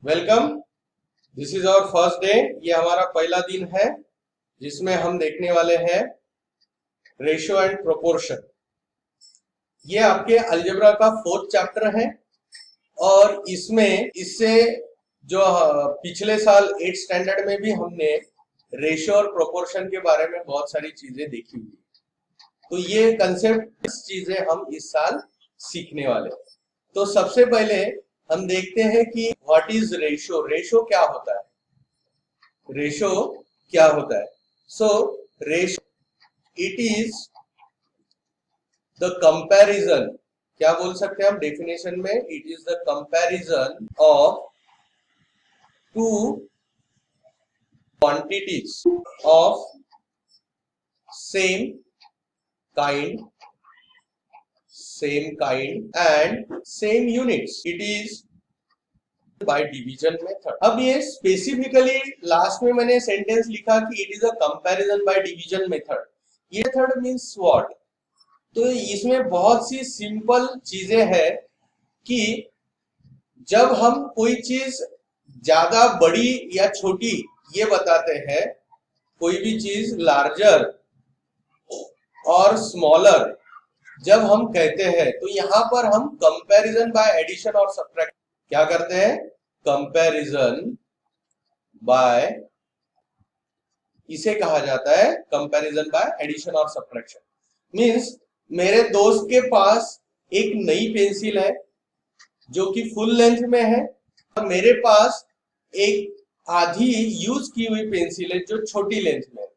Welcome. This is our first day. ये हमारा पहला दिन है जिसमें हम देखने वाले हैं रेशियो एंड प्रोपोर्शन। ये आपके अलजेब्रा का 4th चैप्टर है और इसमें इससे जो पिछले साल 8th स्टैंडर्ड में भी हमने रेशियो और प्रोपोर्शन के बारे में बहुत सारी चीजें देखी हुई, तो ये कंसेप्ट चीजें हम इस साल सीखने वाले हैं। तो सबसे पहले हम देखते हैं कि व्हाट इज रेशियो। रेशियो क्या होता है? रेशियो क्या होता है? So ratio it is the comparison. क्या बोल सकते हैं हम डेफिनेशन में? It is the comparison of two quantities of same kind and same units. It is by division method. अब ये स्पेसिफिकली लास्ट में मैंने सेंटेंस लिखा कि it is a comparison by division method. ये मेथड मींस व्हाट? तो इसमें बहुत सी सिंपल चीजें हैं कि जब हम कोई चीज ज्यादा बड़ी या छोटी ये बताते हैं, कोई भी चीज लार्जर और स्मॉलर जब हम कहते हैं, तो यहां पर हम कंपैरिजन बाय एडिशन और सब्ट्रैक्शन क्या करते हैं? कंपैरिजन बाय, इसे कहा जाता है कंपैरिजन बाय एडिशन और सब्ट्रैक्शन। मींस मेरे दोस्त के पास एक नई पेंसिल है जो कि फुल लेंथ में है और मेरे पास एक आधी यूज की हुई पेंसिल है जो छोटी लेंथ में है।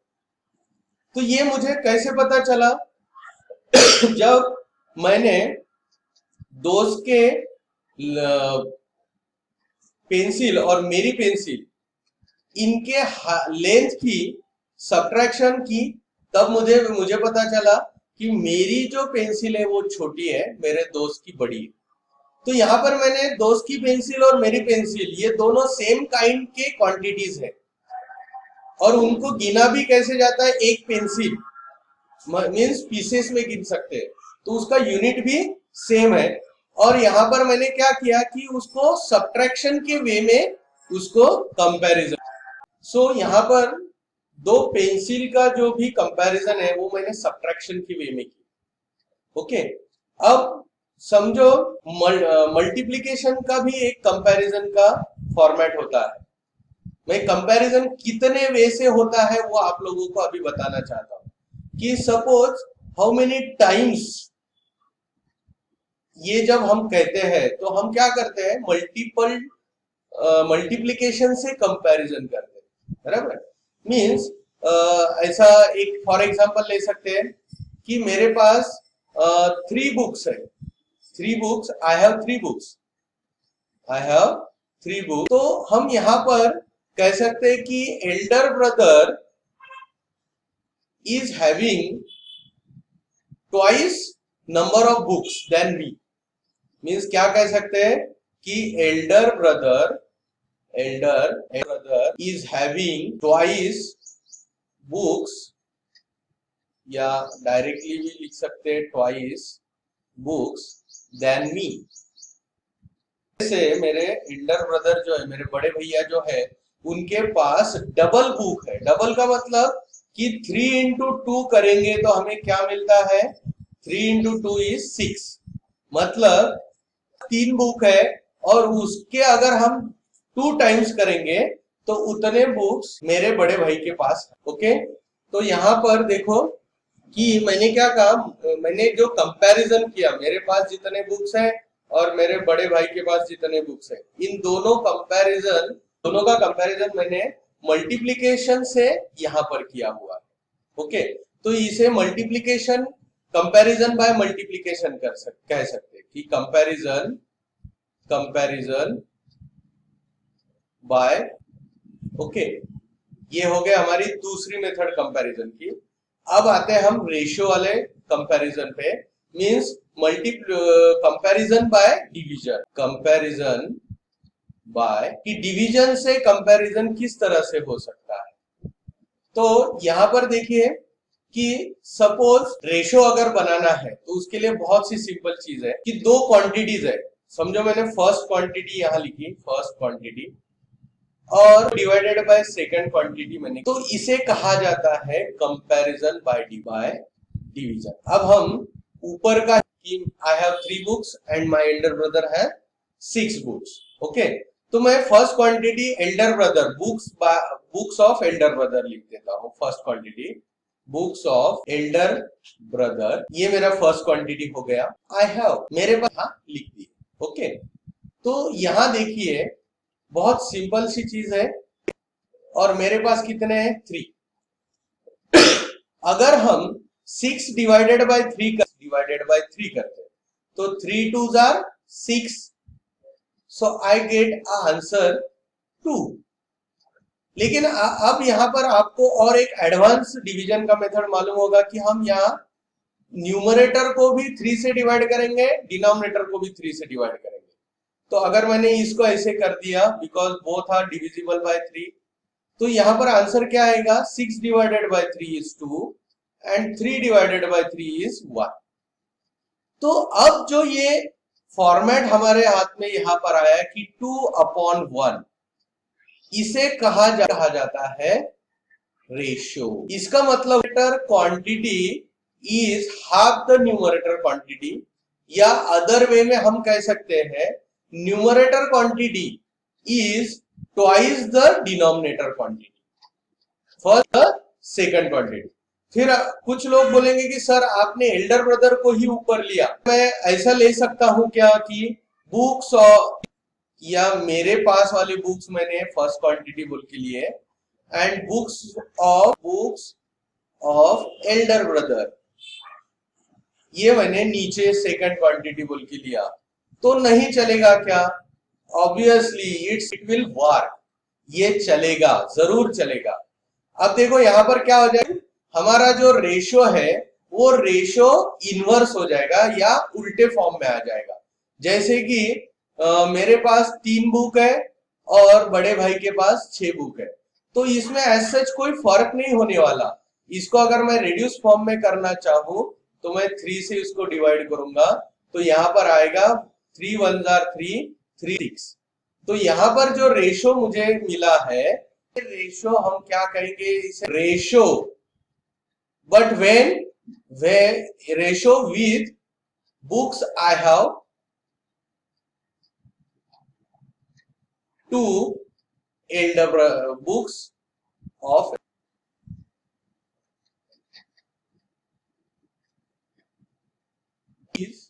तो ये मुझे कैसे पता चला? जब मैंने दोस्त के पेंसिल और मेरी पेंसिल इनके लेंथ की सब्ट्रैक्शन की, तब मुझे पता चला कि मेरी जो पेंसिल है वो छोटी है, मेरे दोस्त की बड़ी है। तो यहां पर मैंने दोस्त की पेंसिल और मेरी पेंसिल ये दोनों सेम काइंड के क्वांटिटीज है और उनको गिना भी कैसे जाता है? एक पेंसिल मीन्स पीसेस में गिन सकते हैं, तो उसका यूनिट भी सेम है। और यहां पर मैंने क्या किया कि उसको सब्ट्रैक्शन के वे में उसको कंपैरिजन। सो यहां पर दो पेंसिल का जो भी कंपैरिजन है वो मैंने सब्ट्रैक्शन के वे में किया। ओके, अब समझो मल्टीप्लिकेशन का भी एक कंपैरिजन का फॉर्मेट होता है। मैं कंपैरिजन कितने वे से होता है वो आप लोगों को अभी बताना चाहता हूं कि सपोज हाउ मेनी टाइम्स, ये जब हम कहते हैं तो हम क्या करते हैं? मल्टीप्लिकेशन से कंपैरिजन करते हैं, बराबर? मींस ऐसा एक फॉर एग्जांपल ले सकते हैं कि मेरे पास 3 बुक्स है, 3 बुक्स, आई हैव 3 बुक्स, तो हम यहां पर कह सकते हैं कि Elder brother is having twice number of books than me. Means क्या कह सकते हैं कि Elder brother is having twice books, या डायरेक्टली भी लिख सकते हैं twice books than me। जैसे मेरे एल्डर ब्रदर जो है, मेरे बड़े भैया जो है, उनके पास डबल बुक है। डबल का मतलब कि 3 into 2 करेंगे तो हमें क्या मिलता है? 3 into 2 is 6, मतलब 3 बुक है और उसके अगर हम 2 टाइम्स करेंगे तो उतने बुक्स मेरे बड़े भाई के पास है। ओके, तो यहां पर देखो कि मैंने क्या कहा, मैंने जो कंपैरिजन किया, मेरे पास जितने बुक्स हैं और मेरे बड़े भाई के पास जितने बुक्स हैं, इन दोनों का कंपैरिजन मैंने मल्टीप्लिकेशन से यहां पर किया हुआ है। ओके, तो इसे मल्टीप्लिकेशन, कंपैरिजन बाय मल्टीप्लिकेशन कह सकते हैं कि कंपैरिजन बाय। ओके, ये हो गया हमारी दूसरी मेथड कंपैरिजन की। अब आते हैं हम रेशियो वाले कंपैरिजन पे। Means comparison by division. Comparison by कि डिवीजन से कंपैरिजन किस तरह से हो सकता है? तो यहां पर देखिए कि सपोज रेशियो अगर बनाना है तो उसके लिए बहुत सी सिंपल चीज है कि 2 क्वांटिटीज है। समझो मैंने फर्स्ट क्वांटिटी यहाँ लिखी, फर्स्ट क्वांटिटी, और डिवाइडेड बाय सेकंड क्वांटिटी मैंने, तो इसे कहा जाता है कंपैरिजन बाय डिवीजन। अब हम ऊपर का कि I have 3 books and my Elder brother है 6 बुक्स, ओके, तो मैं first quantity Elder brother books of elder brother लिख देता हूं। First quantity books of elder brother, ये मेरा फर्स्ट क्वांटिटी हो गया। आई हैव मेरे पास हाँ लिख दी, ओके। तो यहां देखिए बहुत सिंपल सी चीज है, और मेरे पास कितने हैं 3। अगर हम 6 डिवाइडेड बाय 3 करते हैं तो 3 2s are 6, so I get a answer 2। लेकिन अब यहां पर आपको और एक एडवांस डिवीजन का मेथड मालूम होगा कि हम यहाँ न्यूमरेटर को भी 3 से डिवाइड करेंगे, डिनोमिनेटर को भी 3 से डिवाइड करेंगे। तो अगर मैंने इसको ऐसे कर दिया, because both are divisible by 3, तो यहां पर आंसर क्या आएगा, 6 divided by 3 is 2 and 3 divided by 3 is 1। तो अब जो ये फॉर्मेट हमारे हाथ में यहां पर आया कि 2/1, इसे कहा जाता है रेशियो। इसका मतलब quantity is half the numerator quantity, या अदर वे में हम कह सकते हैं numerator quantity is twice the denominator quantity for the second quantity. फिर कुछ लोग बोलेंगे कि सर आपने एल्डर ब्रदर को ही ऊपर लिया, मैं ऐसा ले सकता हूं क्या कि बुक्स या मेरे पास वाले बुक्स मैंने फर्स्ट क्वांटिटी बोल के लिए and books of elder brother ये मैंने नीचे सेकंड क्वांटिटी बोल के लिया, तो नहीं चलेगा क्या? ऑब्वियसली इट विल वर्क, ये चलेगा, जरूर चलेगा। अब देखो यहां पर क्या हो जाएगा, हमारा जो रेशो है वो रेशो इनवर्स हो जाएगा या उल्टे फॉर्म में आ जाएगा। जैसे कि मेरे पास 3 बुक है और बड़े भाई के पास 6 बुक है, तो इसमें एज सच कोई फर्क नहीं होने वाला। इसको अगर मैं रिड्यूस फॉर्म में करना चाहूं तो मैं 3 से इसको डिवाइड करूंगा, तो यहां पर आएगा 3 1s are 3 3 6। तो यहां पर जो रेशो मुझे मिला है, रेशो हम क्या कहेंगे, इसे ratio, but when ratio with books I have 2 elder books of is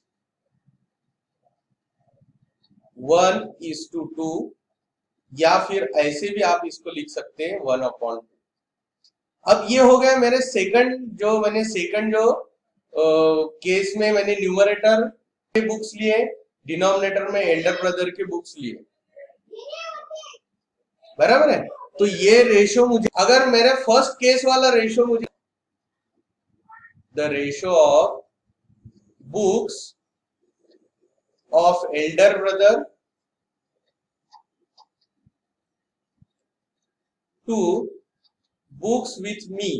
1:2, या फिर ऐसे भी आप इसको लिख सकते हैं 1/2। अब ये हो गया मेरे सेकंड जो केस में मैंने न्यूमरेटर के बुक्स लिए, डिनोमिनेटर में एल्डर ब्रदर के बुक्स लिए, बराबर है। तो ये रेशो मुझे, अगर मेरे फर्स्ट केस वाला रेशो मुझे the ratio of books of elder brother to books with me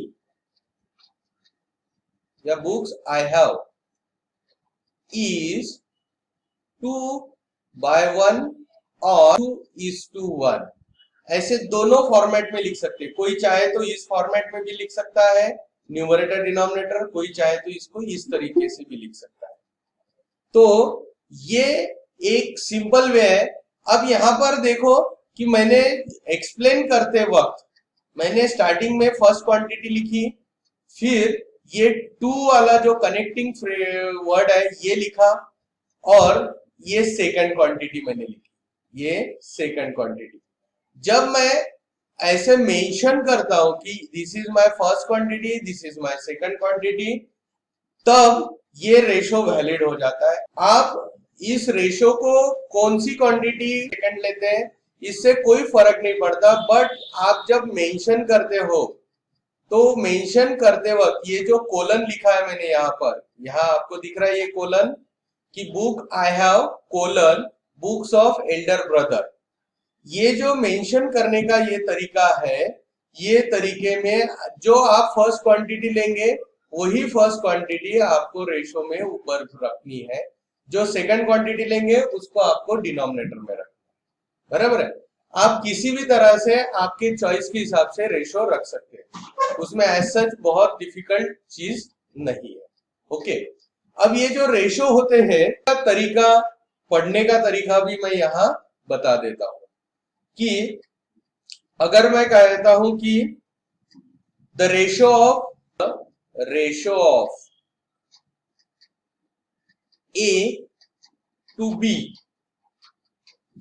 या बुक्स आई हैव इज 2/1 और 2:1। ऐसे दोनों फॉर्मेट में लिख सकते हैं। कोई चाहे तो इस फॉर्मेट में भी लिख सकता है न्यूमरेटर डिनोमिनेटर, कोई चाहे तो इसको इस तरीके से भी लिख सकता है। तो ये एक सिंपल वे है। अब यहां पर देखो कि मैंने एक्सप्लेन करते वक्त मैंने स्टार्टिंग में फर्स्ट क्वांटिटी लिखी, फिर ये 2 वाला जो कनेक्टिंग वर्ड है ये लिखा, और ये सेकंड क्वांटिटी मैंने लिखी, ये सेकंड क्वांटिटी। जब मैं ऐसे मेंशन करता हूं कि this is my first quantity, this is my second quantity, तब ये रेशो वैलिड हो जाता है। आप इस रेशो को कौन सी क्वांटिटी सेकंड लेते हैं इससे कोई फर्क नहीं पड़ता, बट आप जब मेंशन करते हो तो मेंशन करते वक्त ये जो कोलन लिखा है मैंने यहाँ पर, यहाँ आपको दिख रहा है ये कोलन कि book I have colon books of elder brother, ये जो मेंशन करने का ये तरीका है, ये तरीके में जो आप फर्स्ट क्वांटिटी लेंगे वही फर्स्ट क्वांटिटी आपको रेशो में ऊपर रखनी है। जो सेकंड क्वांटिटी लेंगे उसको आपको डिनोमिनेटर में रखना, बराबर है। आप किसी भी तरह से आपके चॉइस के हिसाब से रेशो रख सकते हैं, उसमें एज सच बहुत डिफिकल्ट चीज नहीं है। ओके, अब ये जो रेशो होते हैं का तरीका, पढ़ने का तरीका भी मैं यहाँ बता देता हूं कि अगर मैं कहता हूं कि the ratio of A to B,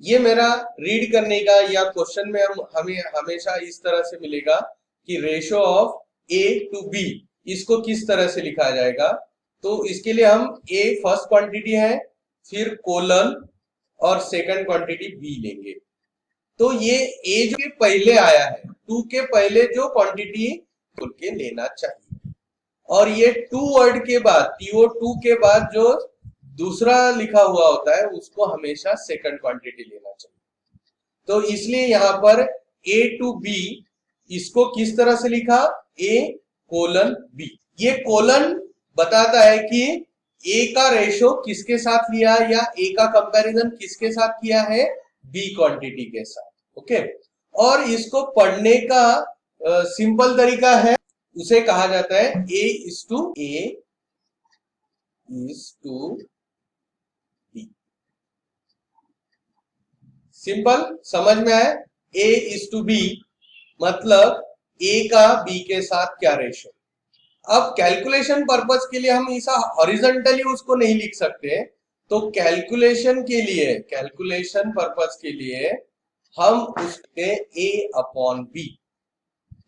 ये मेरा रीड करने का या क्वेश्चन में हमें हमेशा इस तरह से मिलेगा कि ratio of A to B, इसको किस तरह से लिखा जाएगा। तो इसके लिए हम ए फर्स्ट क्वांटिटी है, फिर कोलन और सेकंड क्वांटिटी बी लेंगे। तो ये ए जो के पहले आया है, टू के पहले जो क्वांटिटी बोल के लेना चाहिए, और ये टू वर्ड के बाद, टीओ टू के बाद जो दूसरा लिखा हुआ होता है उसको हमेशा सेकंड क्वांटिटी लेना चाहिए। तो इसलिए यहां पर ए टू बी, इसको किस तरह से लिखा, ए कोलन बी। ये कोलन बताता है कि ए का रेशो किसके साथ लिया या ए का कंपैरिजन किसके साथ किया है, बी क्वांटिटी के साथ। ओके, और इसको पढ़ने का सिंपल तरीका है, उसे कहा जाता है ए इज टू बी। सिंपल समझ में आए, ए इज टू बी मतलब ए का बी के साथ क्या रेशो। अब कैलकुलेशन पर्पस के लिए हम ऐसा हॉरिजॉन्टली उसको नहीं लिख सकते, तो कैलकुलेशन पर्पस के लिए हम उसके ए अपॉन बी,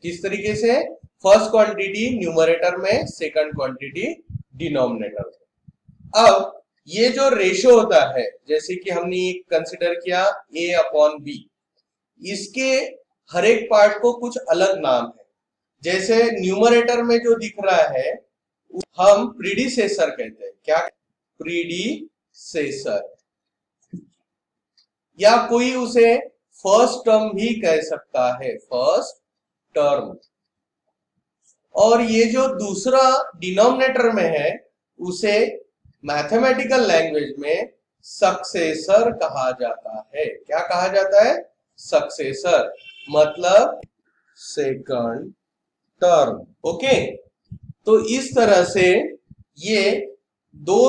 किस तरीके से, फर्स्ट क्वांटिटी न्यूमरेटर में, सेकंड क्वांटिटी डिनोमिनेटर में। अब ये जो रेशो होता है, जैसे कि हमने कंसिडर किया ए अपॉन बी, इसके हर एक पार्ट को कुछ अलग नाम है। जैसे न्यूमरेटर में जो दिख रहा है हम प्रीडिसेसर कहते हैं, क्या, प्रीडिसेसर, या कोई उसे फर्स्ट टर्म भी कह सकता है, फर्स्ट टर्म। और ये जो दूसरा डिनोमिनेटर में है उसे मैथमेटिकल लैंग्वेज में सक्सेसर कहा जाता है। क्या कहा जाता है, सक्सेसर, मतलब सेकंड टर्म। ओके, तो इस तरह से ये दो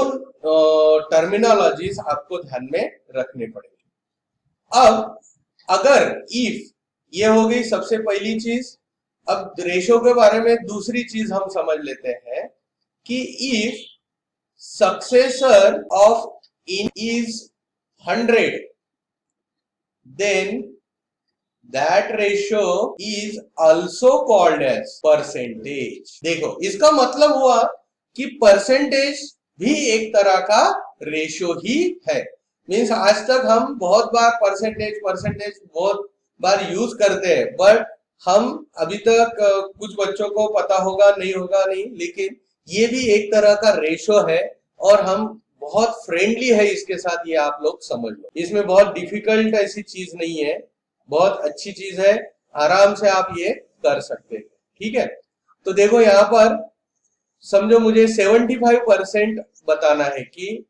टर्मिनोलॉजीज आपको ध्यान में रखने पड़ेंगे। अब अगर इफ, ये हो गई सबसे पहली चीज। अब रेशो के बारे में दूसरी चीज हम समझ लेते हैं कि if successor of in is 100 then that ratio is also called as percentage। देखो, इसका मतलब हुआ कि परसेंटेज भी एक तरह का रेशो ही है। मीन्स आज तक हम बहुत बार परसेंटेज बहुत बार यूज करते हैं, बट हम अभी तक कुछ बच्चों को पता होगा नहीं होगा नहीं, लेकिन ये भी एक तरह का रेशो है और हम बहुत फ्रेंडली है इसके साथ, ये आप लोग समझ लो। इसमें बहुत डिफिकल्ट ऐसी चीज नहीं है, बहुत अच्छी चीज है, आराम से आप ये कर सकते हैं। ठीक है, तो देखो यहाँ पर समझो मुझे 75% बताना है कि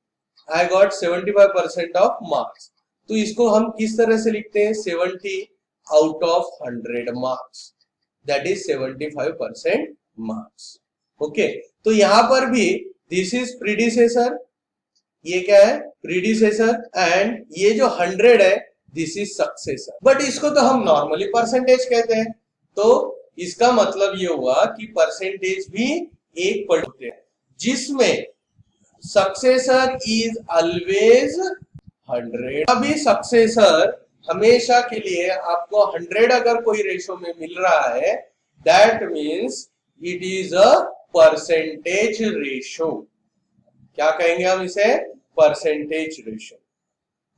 आई गॉट 75% ऑफ मार्क्स, तो इसको हम किस तरह से लिखते हैं, 70 out of 100 marks, that is 75% marks. Okay, तो यहां पर भी दिस इज प्रीडिसेसर, ये क्या है, प्रीडिसेसर, एंड ये जो 100 है दिस इज सक्सेसर। बट इसको तो हम नॉर्मली परसेंटेज कहते हैं, तो इसका मतलब ये हुआ कि परसेंटेज भी एक पढ़ होते हैं जिसमें सक्सेसर इज ऑलवेज 100। अभी सक्सेसर हमेशा के लिए आपको 100 अगर कोई रेशो में मिल रहा है, that means it is a percentage ratio. क्या कहेंगे हम इसे, परसेंटेज रेशो।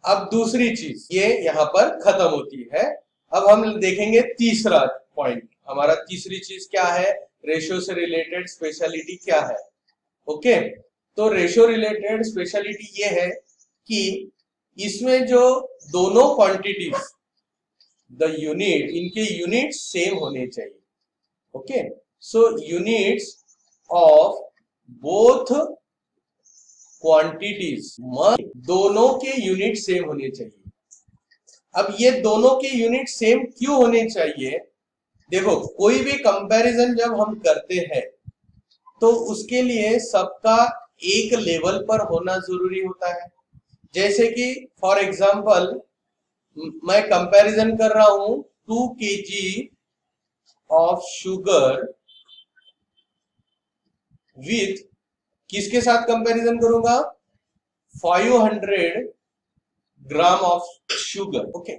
अब दूसरी चीज ये यहां पर खत्म होती है। अब हम देखेंगे तीसरा पॉइंट, हमारा तीसरी चीज क्या है, रेशो से रिलेटेड स्पेशलिटी क्या है। ओके, तो रेशो रिलेटेड स्पेशलिटी ये है कि इसमें जो दोनों क्वांटिटीज, द यूनिट, इनके यूनिट सेम होने चाहिए। Okay, so units of both quantities दोनों के यूनिट सेम होने चाहिए। अब ये दोनों के यूनिट सेम क्यों होने चाहिए? देखो, कोई भी कंपैरिजन जब हम करते हैं तो उसके लिए सबका एक लेवल पर होना जरूरी होता है। जैसे कि फॉर एग्जांपल मैं कंपैरिजन कर रहा हूं 2 kg ऑफ शुगर विथ, किसके साथ कंपैरिजन करूंगा? 500 ग्राम ऑफ शुगर। ओके,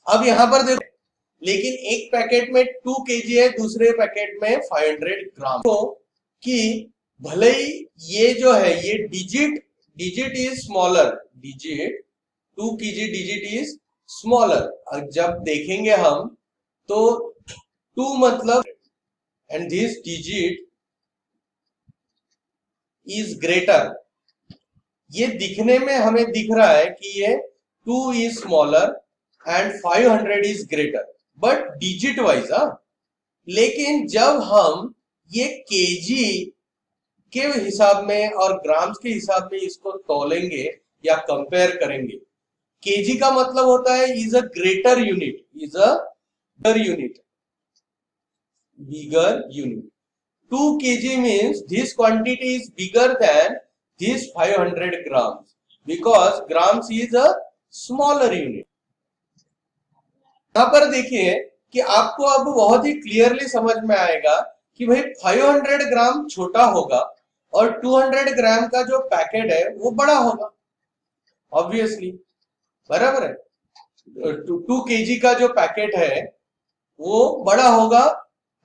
अब यहां पर देखो, लेकिन एक पैकेट में 2 kg है, दूसरे पैकेट में 500 ग्राम। तो कि भले ही ये जो है ये digit is smaller, digit 2 kg digit is smaller. जब देखेंगे हम तो 2 मतलब and this digit is greater, ये दिखने में हमें दिख रहा है कि ये 2 is smaller and 500 is greater, but digit wise. लेकिन जब हम ये केजी के हिसाब में और ग्राम्स के हिसाब में इसको तोलेंगे या कंपेयर करेंगे, केजी का मतलब होता है is a greater unit, is a bigger unit. 2 kg means this quantity is bigger than this 500 grams because grams is a smaller unit। यहां पर देखिए कि आपको अब बहुत ही क्लियरली समझ में आएगा कि भाई 500 ग्राम छोटा होगा और 200 ग्राम का जो पैकेट है वो बड़ा होगा, ऑब्वियसली, बराबर है। 2 kg का जो पैकेट है वो बड़ा होगा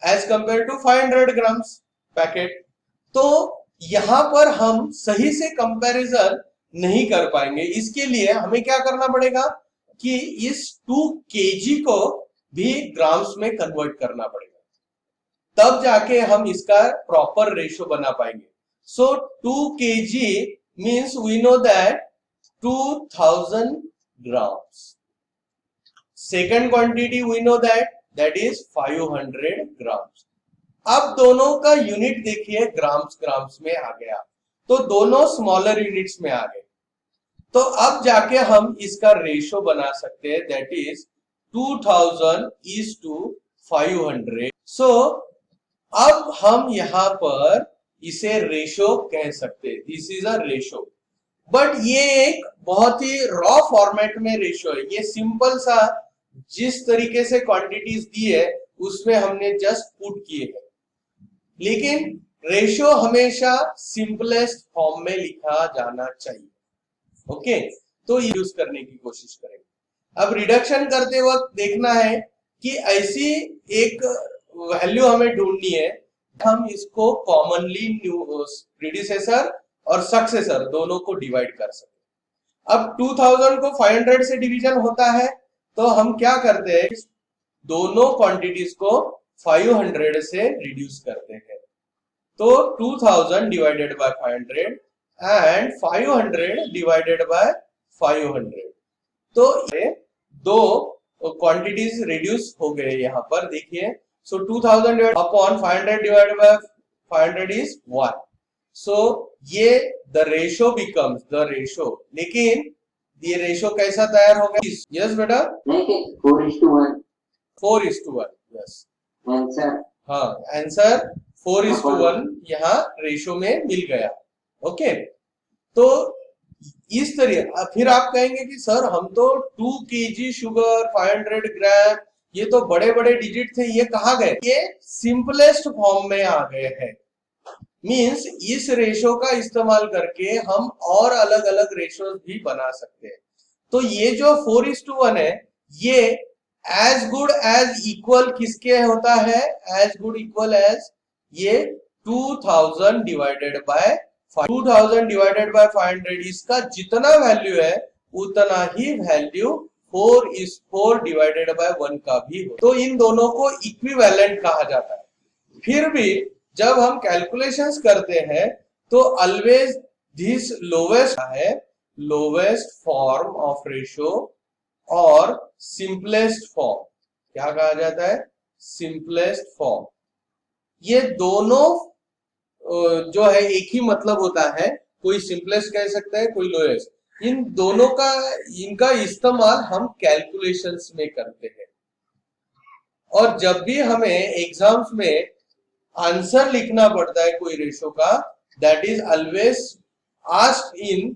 as compare to 500 grams packet. तो यहां पर हम सही से कंपैरिजन नहीं कर पाएंगे। इसके लिए हमें क्या करना पड़ेगा कि इस 2 kg को भी ग्राम्स में कन्वर्ट करना पड़ेगा, तब जाके हम इसका प्रॉपर रेशो बना पाएंगे। So 2 kg means we know that 2000 grams। Second quantity we know that is 500 grams. अब दोनों का यूनिट देखिए ग्राम्स में आ गया, तो दोनों स्मॉलर यूनिट्स में आ गए। तो अब जाके हम इसका रेशो बना सकते हैं, दैट इज 2000 इज टू 500। सो अब हम यहां पर इसे रेशो कह सकते हैं, this is a ratio. But ये एक बहुत ही रॉ फॉर्मेट में रेशो है, ये सिंपल सा जिस तरीके से क्वांटिटीज दी है उसमें हमने जस्ट पुट किए हैं। लेकिन रेशो हमेशा सिंपलेस्ट फॉर्म में लिखा जाना चाहिए। ओके, तो यूज करने की कोशिश करेंगे। अब रिडक्शन करते वक्त देखना है कि ऐसी एक वैल्यू हमें ढूंढनी है, हम इसको कॉमनली प्रीडिसेसर और सक्सेसर दोनों को डिवाइड कर सकते। अब 2000 को 500 से डिवीजन होता है, तो हम क्या करते हैं, दोनों क्वांटिटीज को 500 से रिड्यूस करते हैं। तो 2000 divided by 500 and 500 divided by 500, तो ये दो क्वांटिटीज रिड्यूस हो गए। यहां पर देखिए, सो 2000 अपॉन 500 डिवाइडेड बाय 500 इज 1। सो ये the ratio becomes the ratio. लेकिन ये रेशो कैसा तैयार होगा? यस बेटा, 4:1। 4:1, यस आंसर, हाँ, आंसर 4:1 यहाँ रेशो में मिल गया। ओके, तो इस तरह फिर आप कहेंगे कि सर हम तो 2 kg शुगर 500 ग्राम, ये तो बड़े बड़े डिजिट थे, ये कहाँ गए? ये सिंपलेस्ट फॉर्म में आ गए हैं। मींस इस रेशो का इस्तेमाल करके हम और अलग अलग रेशोज भी बना सकते हैं। तो ये जो 4:1 है, ये एज गुड एज इक्वल किसके होता है? एज गुड इक्वल एज ये 2000 डिवाइडेड बाय 500, इसका जितना वैल्यू है उतना ही वैल्यू 4 डिवाइडेड बाय 1 का भी हो। तो इन दोनों को इक्विवेलेंट कहा जाता है। फिर भी जब हम कैलकुलेशंस करते हैं तो ऑलवेज दिस लोवेस्ट है, लोवेस्ट फॉर्म ऑफ रेशो और सिंपलेस्ट फॉर्म, क्या कहा जाता है? Simplest form. ये दोनों जो है एक ही मतलब होता है, कोई सिंपलेस्ट कह सकते हैं, कोई लोएस्ट। इन दोनों का इनका इस्तेमाल हम कैलकुलेशंस में करते हैं। और जब भी हमें एग्जाम्स में आंसर लिखना पड़ता है कोई रेशो का, that is always asked in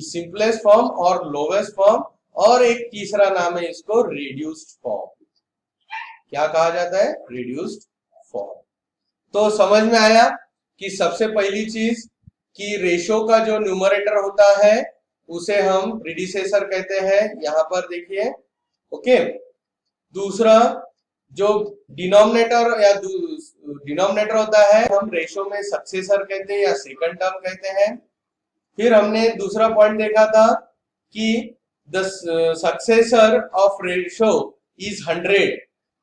simplest form और लोवेस्ट फॉर्म, और एक तीसरा नाम है इसको रिड्यूस्ड फॉर्म। क्या कहा जाता है? Reduced form. तो समझ में आया कि सबसे पहली चीज कि रेशो का जो न्यूमरेटर होता है उसे हम प्रीडिसेसर कहते हैं, यहां पर देखिए। ओके, दूसरा जो डिनोमिनेटर होता है हम रेशो में सक्सेसर कहते हैं या सेकंड टर्म कहते हैं। फिर हमने दूसरा पॉइंट देखा था कि the successor of ratio is 100,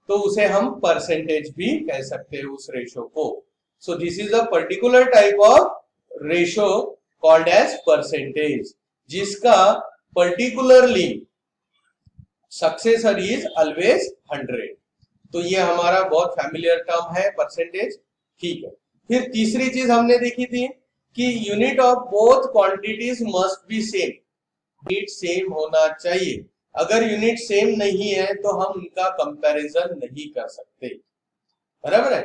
तो उसे हम परसेंटेज भी कह सकते हैं उस रेशो को। So this is a particular type of ratio called as percentage, जिसका पर्टिकुलरली सक्सेसर इज ऑलवेज 100। तो ये हमारा बहुत फैमिलियर टर्म है परसेंटेज। ठीक है, फिर तीसरी चीज हमने देखी थी कि unit of both quantities must be same, unit same होना चाहिए। अगर यूनिट सेम नहीं है तो हम उनका कंपैरिजन नहीं कर सकते, बराबर है।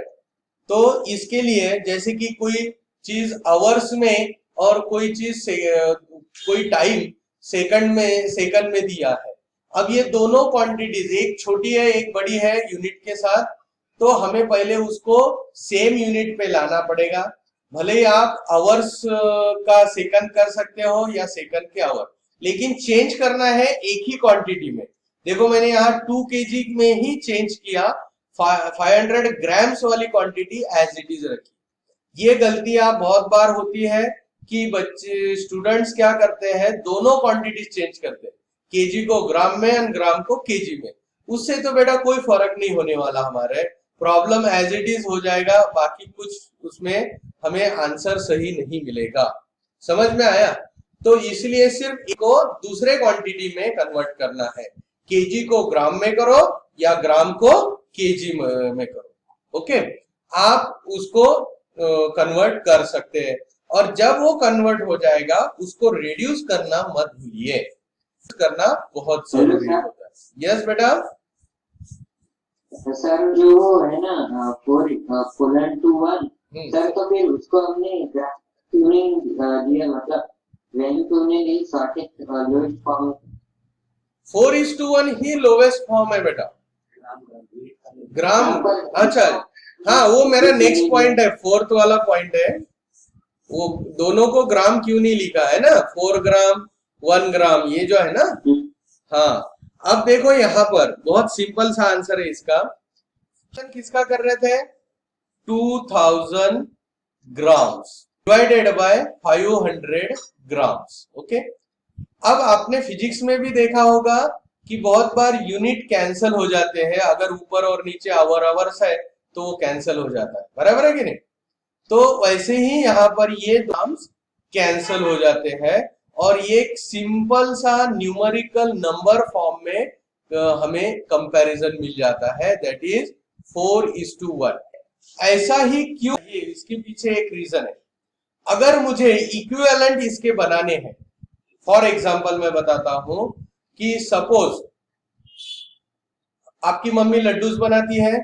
तो इसके लिए जैसे कि कोई चीज आवर्स में और कोई चीज कोई टाइम सेकंड में दिया है। अब ये दोनों क्वांटिटीज, एक छोटी है एक बड़ी है यूनिट के साथ, तो हमें पहले उसको सेम यूनिट पे लाना पड़ेगा। भले ही आप आवर्स का सेकंड कर सकते हो या सेकंड के आवर, लेकिन चेंज करना है एक ही क्वांटिटी में। देखो मैंने यहाँ 2 kg में ही चेंज किया, 500 ग्राम्स वाली क्वांटिटी एज इट इज रखी। ये गलतियां बहुत बार होती है कि बच्चे स्टूडेंट्स क्या करते हैं, दोनों क्वांटिटी चेंज करते हैं, केजी को ग्राम में और ग्राम को केजी में। उससे तो बेटा कोई फर्क नहीं होने वाला, हमारे प्रॉब्लम एज इट इज हो जाएगा, बाकी कुछ उसमें हमें आंसर सही नहीं मिलेगा। समझ में आया? तो इसलिए सिर्फ को दूसरे क्वांटिटी में कन्वर्ट करना है, केजी को ग्राम में करो या ग्राम को केजी में करो। ओके, आप उसको कन्वर्ट कर सकते हैं, और जब वो कन्वर्ट हो जाएगा उसको रिड्यूस करना मत भूलिए, करना बहुत जरूरी होता है। यस बेटा। सर जो है ना 4:1, सर तो फिर उसको हमने क्यों नहीं दिया, मतलब वैल्यू क्यों नहीं दी, शॉर्टेज लोएस्ट फॉर्म? 4:1 ही लोवेस्ट फॉर्म है बेटा, ग्राम। अच्छा, हाँ वो मेरा नेक्स्ट पॉइंट है, फोर्थ वाला पॉइंट है। वो दोनों को ग्राम क्यों नहीं लिखा है ना, 4 ग्राम 1 ग्राम, ये जो है ना। हाँ, अब देखो यहाँ पर बहुत सिंपल सा आंसर है इसका। किसका कर रहे थे? 2000 grams divided by 500 grams. Okay, अब आपने फिजिक्स में भी देखा होगा कि बहुत बार यूनिट कैंसल हो जाते हैं, अगर ऊपर और नीचे आवर्स है तो वो कैंसल हो जाता है, बराबर है कि नहीं? तो वैसे ही यहाँ पर ये ग्राम्स कैंसल हो जाते हैं, और ये एक सिंपल सा न्यूमेरिकल नंबर फॉर्म में हमें कंपैरिजन मिल जाता है, दैट इज 4:1। ऐसा ही क्यों? इसके पीछे एक रीजन है। अगर मुझे इक्विवेलेंट इसके बनाने हैं, फॉर एग्जांपल मैं बताता हूं कि सपोज आपकी मम्मी लड्डूस बनाती है,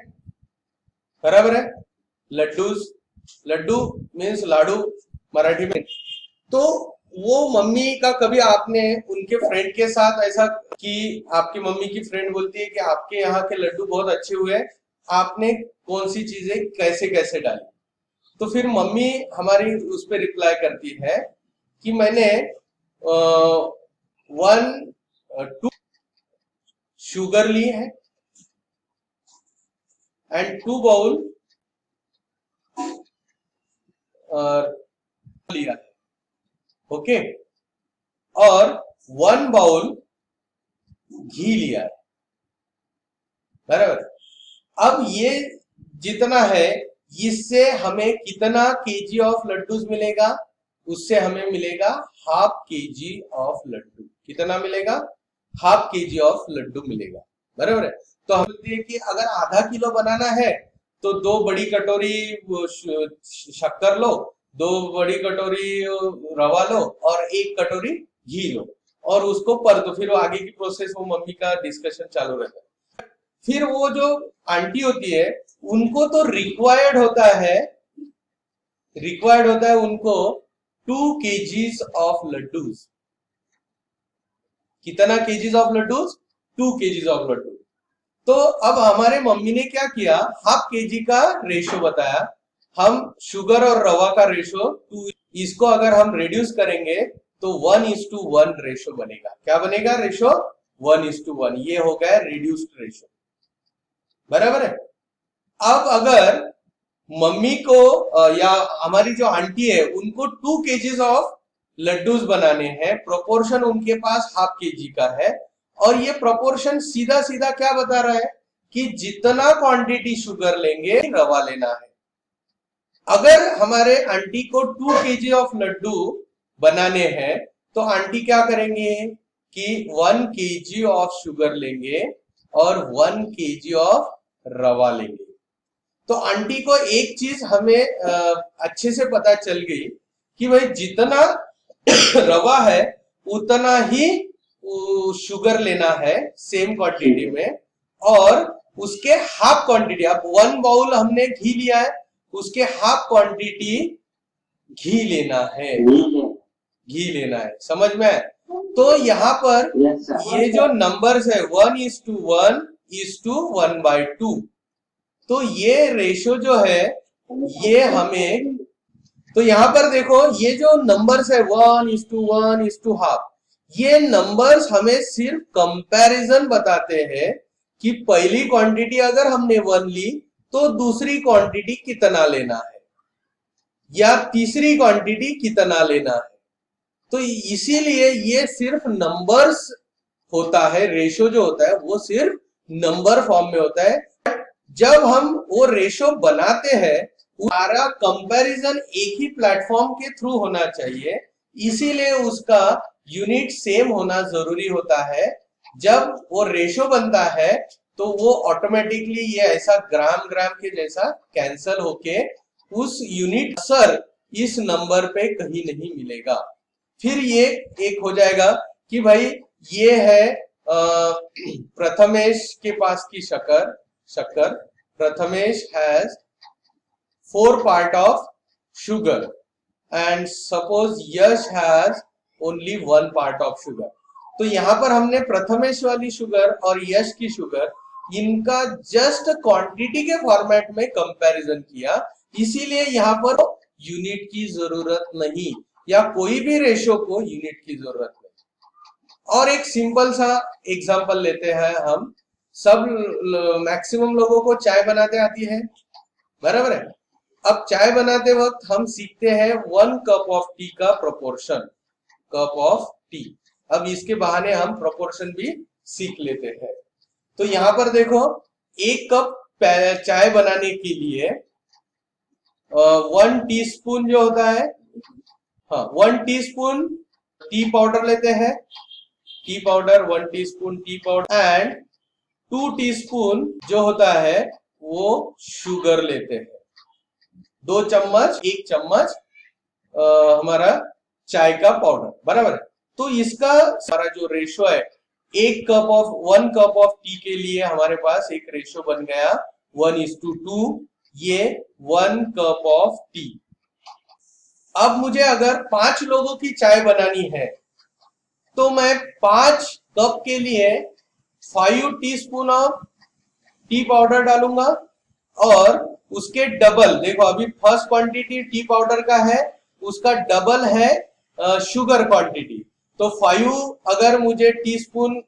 बराबर है, लड्डू मीन्स लाडू मराठी में। तो वो मम्मी का कभी आपने उनके फ्रेंड के साथ ऐसा कि आपकी मम्मी की फ्रेंड बोलती है कि आपके यहाँ के लड्डू बहुत अच्छे हुए, आपने कौन सी चीजें कैसे कैसे डाली, तो फिर मम्मी हमारी उस पर रिप्लाई करती है कि मैंने 2 शुगर ली है एंड 2 बाउल लिया है, ओके, और 1 बाउल घी लिया है, बराबर। अब ये जितना है इससे हमें कितना केजी ऑफ लड्डू मिलेगा? उससे हमें मिलेगा ½ kg ऑफ लड्डू। कितना मिलेगा? ½ kg ऑफ लड्डू मिलेगा, बराबर है। तो हम बोलते हैं कि अगर ½ किलो बनाना है तो 2 बड़ी कटोरी शक्कर लो, 2 बड़ी कटोरी रवा लो और 1 कटोरी घी लो और उसको पर दो, फिर वो आगे की प्रोसेस वो मम्मी का डिस्कशन चालू रहता है। फिर वो जो आंटी होती है उनको तो रिक्वायर्ड होता है उनको 2 kgs ऑफ लड्डूज। कितना kgs of laddoos? 2 kgs of laddoo. तो अब हमारे मम्मी ने क्या किया, हाफ केजी का रेशो बताया, हम शुगर और रवा का रेशो 2, इसको अगर हम रिड्यूस करेंगे तो 1:1 रेशो बनेगा। क्या बनेगा रेशो? 1:1। ये हो गया रिड्यूस्ड रेशो, बराबर है। अब अगर मम्मी को या हमारी जो आंटी है उनको 2 kgs ऑफ लड्डूस बनाने हैं, प्रोपोर्शन उनके पास हाफ केजी का है, और ये प्रोपोर्शन सीधा सीधा क्या बता रहा है कि जितना क्वांटिटी शुगर लेंगे रवा लेना है। अगर हमारे आंटी को 2 kg ऑफ लड्डू बनाने हैं तो आंटी क्या करेंगे कि 1 kg ऑफ शुगर लेंगे और 1 kg ऑफ रवा लेंगे। तो आंटी को एक चीज हमें अच्छे से पता चल गई कि भाई जितना रवा है उतना ही शुगर लेना है सेम क्वांटिटी में, और उसके हाफ क्वांटिटी, अब 1 बाउल हमने घी लिया है उसके हाफ क्वांटिटी घी लेना है, घी लेना है, समझ में आए? तो यहाँ पर ये जो नंबर्स है 1:1:1/2, तो ये रेशो जो है ये हमें, तो यहां पर देखो ये जो नंबर्स है 1:1:1/2, ये नंबर्स हमें सिर्फ कंपैरिजन बताते हैं कि पहली क्वांटिटी अगर हमने 1 ली तो दूसरी क्वांटिटी कितना लेना है या तीसरी क्वांटिटी कितना लेना है। तो इसीलिए ये सिर्फ नंबर्स होता है, रेशो जो होता है वो सिर्फ नंबर फॉर्म में होता है। जब हम वो रेशो बनाते हैं सारा कंपैरिजन एक ही प्लेटफॉर्म के थ्रू होना चाहिए, इसीलिए उसका यूनिट सेम होना जरूरी होता है। जब वो रेशो बनता है तो वो ऑटोमेटिकली ये ऐसा ग्राम ग्राम के जैसा कैंसल होके उस यूनिट असर इस नंबर पे कहीं नहीं मिलेगा। फिर ये एक हो जाएगा कि भाई ये है प्रथमेश के पास की शक्कर Prathamesh has 4 part of sugar and suppose Yash has only 1 part of sugar। तो यहां पर हमने प्रथमेश वाली शुगर और यश की शुगर इनका जस्ट क्वांटिटी के फॉर्मेट में कंपैरिजन किया, इसीलिए यहां पर यूनिट की जरूरत नहीं, या कोई भी रेशो को यूनिट की जरूरत नहीं। और एक सिंपल सा एग्जांपल लेते हैं हम, सब मैक्सिमम लोगों को चाय बनाते आती है, बराबर है। अब चाय बनाते वक्त हम सीखते हैं 1 कप ऑफ टी का प्रोपोर्शन, कप ऑफ टी। अब इसके बहाने हम प्रोपोर्शन भी सीख लेते हैं। तो यहां पर देखो 1 कप चाय बनाने के लिए 1 टीस्पून जो होता है, हाँ 1 टीस्पून टी पाउडर लेते हैं, T powder 1 teaspoon T powder, and 2 teaspoon जो होता है वो शुगर लेते हैं। 2 चम्मच 1 चम्मच हमारा चाय का पाउडर, बराबर है। तो इसका सारा जो रेशो है 1 कप ऑफ टी के लिए हमारे पास एक रेशो बन गया 1:2, ये 1 कप ऑफ टी। अब मुझे अगर 5 लोगों की चाय बनानी है तो मैं 5 कप के लिए 5 टीस्पून ऑफ टी पाउडर डालूंगा, और उसके डबल, देखो अभी फर्स्ट क्वांटिटी टी पाउडर का है, उसका डबल है शुगर क्वांटिटी। तो 5 अगर मुझे टीस्पून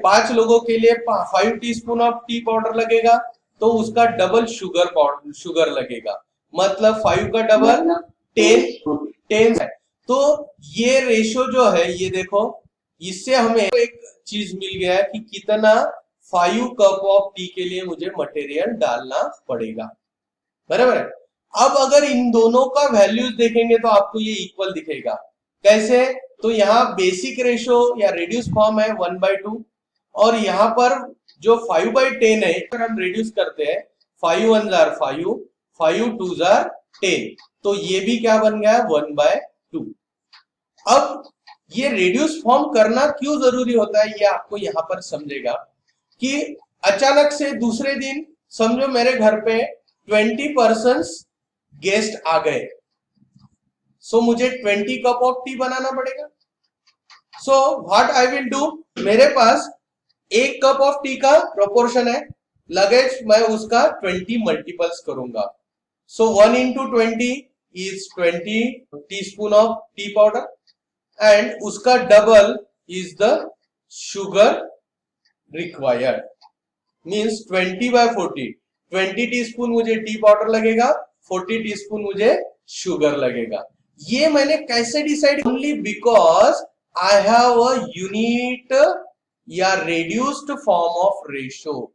5 लोगों के लिए 5 टीस्पून ऑफ टी पाउडर लगेगा तो उसका डबल शुगर लगेगा, मतलब 5 का डबल 10 है। तो ये रेशो जो है ये देखो, इससे हमें एक चीज मिल गया है कि कितना 5 कप ऑफ टी के लिए मुझे मटेरियल डालना पड़ेगा, बराबर है। अब अगर इन दोनों का वैल्यूज देखेंगे तो आपको ये इक्वल दिखेगा। कैसे? तो यहाँ बेसिक रेशो या रिड्यूस फॉर्म है 1/2, और यहाँ पर जो 5/10 है अगर हम रिड्यूस करते हैं 5 1s are 5, 5 2s are 10, तो ये भी क्या बन गया 1/2। अब ये रेड्यूस फॉर्म करना क्यों जरूरी होता है ये आपको यहां पर समझेगा कि अचानक से दूसरे दिन समझो मेरे घर पे 20 गेस्ट आ गए, सो मुझे 20 कप ऑफ टी बनाना पड़ेगा। So what I will do, मेरे पास 1 कप ऑफ टी का प्रोपोर्शन है, लगेज मैं उसका 20 मल्टीपल्स करूंगा। So 1 into 20 is 20 teaspoon of tea powder, and उसका double is the sugar required, means 20/40। 20 teaspoon मुझे टी पाउडर लगेगा, 40 टीस्पून मुझे शुगर लगेगा। ये मैंने कैसे decide, only because I have a unit या रेड्यूस्ड फॉर्म ऑफ रेशो।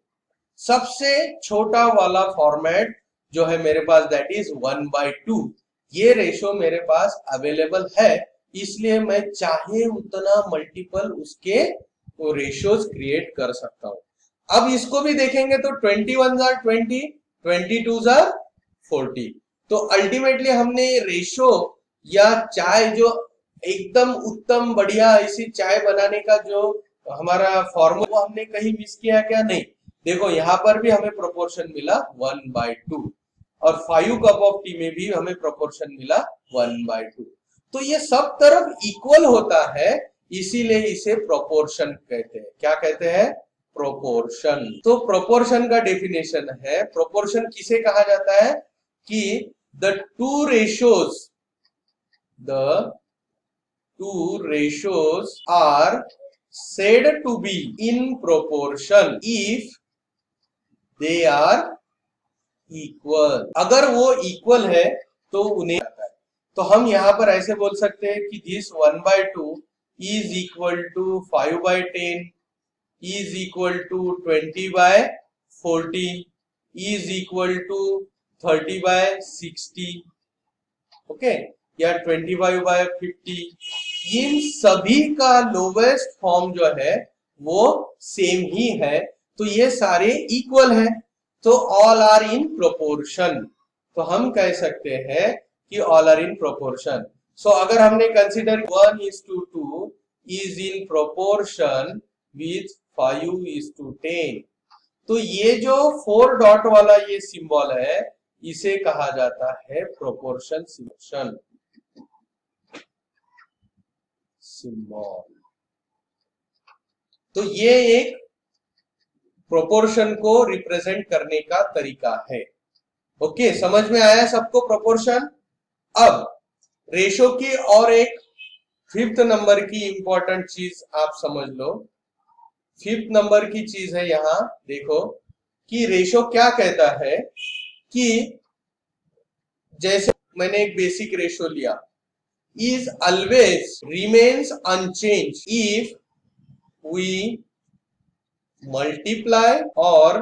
सबसे छोटा वाला फॉर्मेट जो है मेरे पास दैट इज 1/2। ये रेशो मेरे पास अवेलेबल है, इसलिए मैं चाहे उतना मल्टीपल उसके रेशियोज क्रिएट कर सकता हूं। अब इसको भी देखेंगे तो 21 are 20, 22 are 40। तो अल्टीमेटली हमने रेशो या चाय जो एकदम उत्तम बढ़िया ऐसी चाय बनाने का जो हमारा फॉर्मूला हमने कहीं मिस किया क्या, नहीं। देखो यहां पर भी हमें प्रोपोर्शन मिला 1/2 और 5 कप ऑफ टी में भी हमें प्रोपोर्शन मिला 1/2। तो ये सब तरफ इक्वल होता है, इसीलिए इसे प्रोपोर्शन कहते हैं। क्या कहते हैं? प्रोपोर्शन। तो प्रोपोर्शन का डेफिनेशन है, प्रोपोर्शन किसे कहा जाता है कि the two ratios are said to be in proportion if they are equal। अगर वो इक्वल है तो उन्हें आता है। तो हम यहां पर ऐसे बोल सकते हैं कि this 1/2 is equal to 5/10 is equal to 20/40 is equal to 30/60, okay, या 25/50। इन सभी का लोवेस्ट फॉर्म जो है वो सेम ही है, तो ये सारे इक्वल हैं, तो ऑल आर इन प्रोपोर्शन। तो हम कह सकते हैं कि ऑल आर इन प्रोपोर्शन। सो अगर हमने consider 1:2 is in proportion with 5:10, तो ये जो 4 डॉट वाला ये सिंबल है इसे कहा जाता है प्रोपोर्शन सिंबल। तो ये एक प्रोपोर्शन को रिप्रेजेंट करने का तरीका है। ओके, समझ में आया सबको प्रोपोर्शन? अब रेशो की और एक 5th नंबर की इंपॉर्टेंट चीज आप समझ लो। 5th नंबर की चीज है, यहां देखो कि रेशो क्या कहता है कि जैसे मैंने एक बेसिक रेशो लिया, is always remains unchanged if we multiply or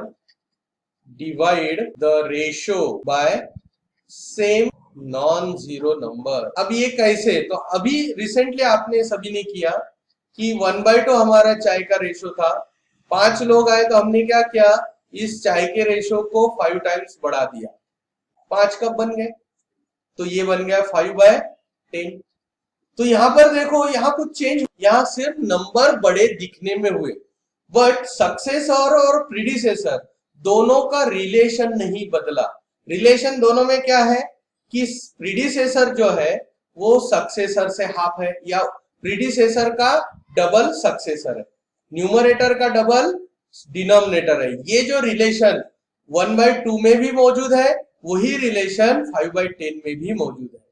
divide the ratio by same non-zero number। अब ये कैसे? तो अभी रिसेंटली आपने सभी ने किया कि 1/2 हमारा चाय का रेशो था, 5 लोग आए तो हमने क्या किया, इस चाय के रेशो को 5 टाइम्स बढ़ा दिया, 5 कप बन गए, तो ये बन गया 5/10। तो यहां पर देखो यहां कुछ चेंज, यहां सिर्फ नंबर बड़े दिखने में हुए, बट सक्सेसर और प्रीडिसेसर दोनों का रिलेशन नहीं बदला। रिलेशन दोनों में क्या है कि प्रीडिसेसर जो है वो सक्सेसर से हाफ है, या प्रीडिसेसर का डबल सक्सेसर है, न्यूमरेटर का डबल डिनोमिनेटर है। ये जो रिलेशन 1/2 में भी मौजूद है, वही रिलेशन 5/10 में भी मौजूद है।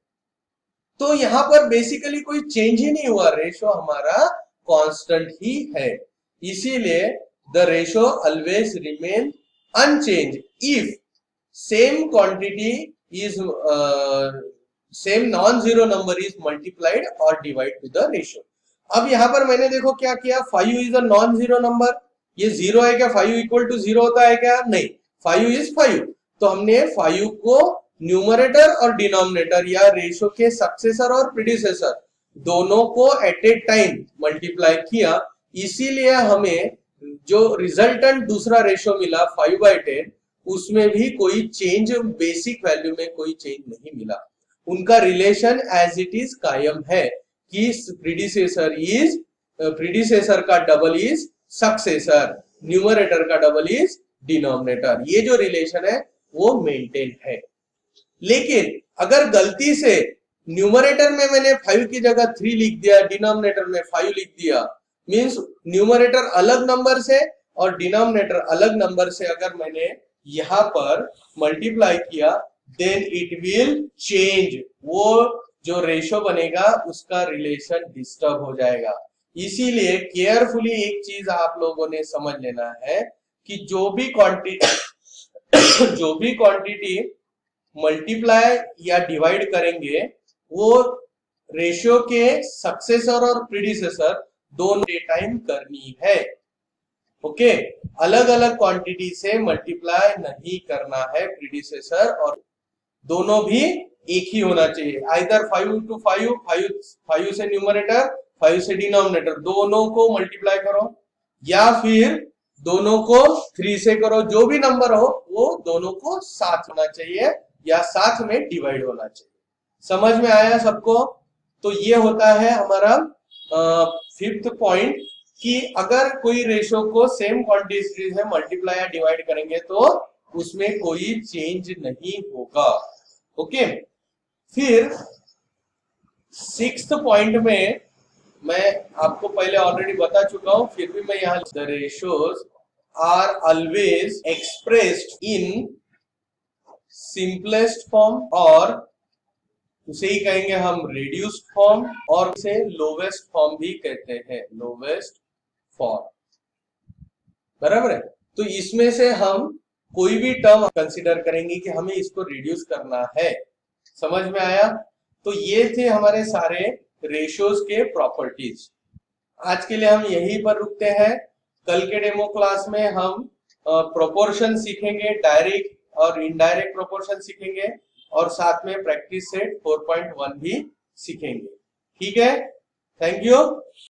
तो यहां पर बेसिकली कोई चेंज ही नहीं हुआ, रेशो हमारा कांस्टेंट ही है, इसीलिए the ratio always remain unchanged if same quantity is same non zero number is multiplied और डिवाइड टू द रेशो। अब यहां पर मैंने देखो क्या किया, 5 is a non zero number, ये 0 है क्या? 5 इक्वल टू 0 होता है क्या? नहीं, 5 इज 5। तो हमने 5 को न्यूमरेटर और डिनोमिनेटर या रेशो के सक्सेसर और प्रीडिसेसर दोनों को एट ए टाइम मल्टीप्लाई किया, इसीलिए हमें जो रिजल्टेंट दूसरा रेशो मिला 5/10, उसमें भी कोई चेंज, बेसिक वैल्यू में कोई चेंज नहीं मिला। उनका रिलेशन एज इट इज कायम है कि प्रीडिसेसर का डबल इज सक्सेसर, न्यूमरेटर का डबल इज डिनोमिनेटर, ये जो रिलेशन है वो मेंटेन है। लेकिन अगर गलती से न्यूमरेटर में मैंने 5 की जगह 3 लिख दिया, डिनोमिनेटर में 5 लिख दिया, मींस न्यूमरेटर अलग नंबर से और डिनोमिनेटर अलग नंबर से अगर मैंने यहां पर मल्टीप्लाई किया, देन इट विल चेंज, वो जो रेशो बनेगा उसका रिलेशन डिस्टर्ब हो जाएगा। इसीलिए केयरफुली एक चीज आप लोगों ने समझ लेना है कि जो भी क्वांटिटी मल्टीप्लाई या डिवाइड करेंगे वो रेशियो के सक्सेसर और प्रीडिसेसर दोनों टाइम करनी है। ओके, अलग अलग क्वांटिटी से मल्टीप्लाई नहीं करना है प्रीडिसेसर, और दोनों भी एक ही होना चाहिए। आइदर 5 into 5 से न्यूमरेटर 5 से डिनोमिनेटर दोनों को मल्टीप्लाई करो, या फिर दोनों को 3 से करो, जो भी नंबर हो वो दोनों को साथ होना चाहिए या साथ में डिवाइड होना चाहिए। समझ में आया सबको? तो ये होता है हमारा 5th पॉइंट कि अगर कोई रेशो को सेम क्वांटिटी से मल्टीप्लाई या डिवाइड करेंगे तो उसमें कोई चेंज नहीं होगा। ओके, फिर 6th पॉइंट में मैं आपको पहले ऑलरेडी बता चुका हूं, फिर भी मैं यहां, the ratios are always expressed in simplest form, और उसे ही कहेंगे हम रिड्यूस्ड फॉर्म, और उसे लोवेस्ट फॉर्म भी कहते हैं, लोवेस्ट फॉर्म, बराबर है। तो इसमें से हम कोई भी टर्म कंसीडर करेंगे कि हमें इसको रिड्यूस करना है। समझ में आया? तो ये थे हमारे सारे रेशियोज के प्रॉपर्टीज। आज के लिए हम यहीं पर रुकते हैं। कल के डेमो क्लास में हम प्रोपोर्शन सीखेंगे, डायरेक्ट और इनडायरेक्ट प्रोपोर्शन सीखेंगे, और साथ में प्रैक्टिस सेट 4.1 भी सीखेंगे। ठीक है, थैंक यू।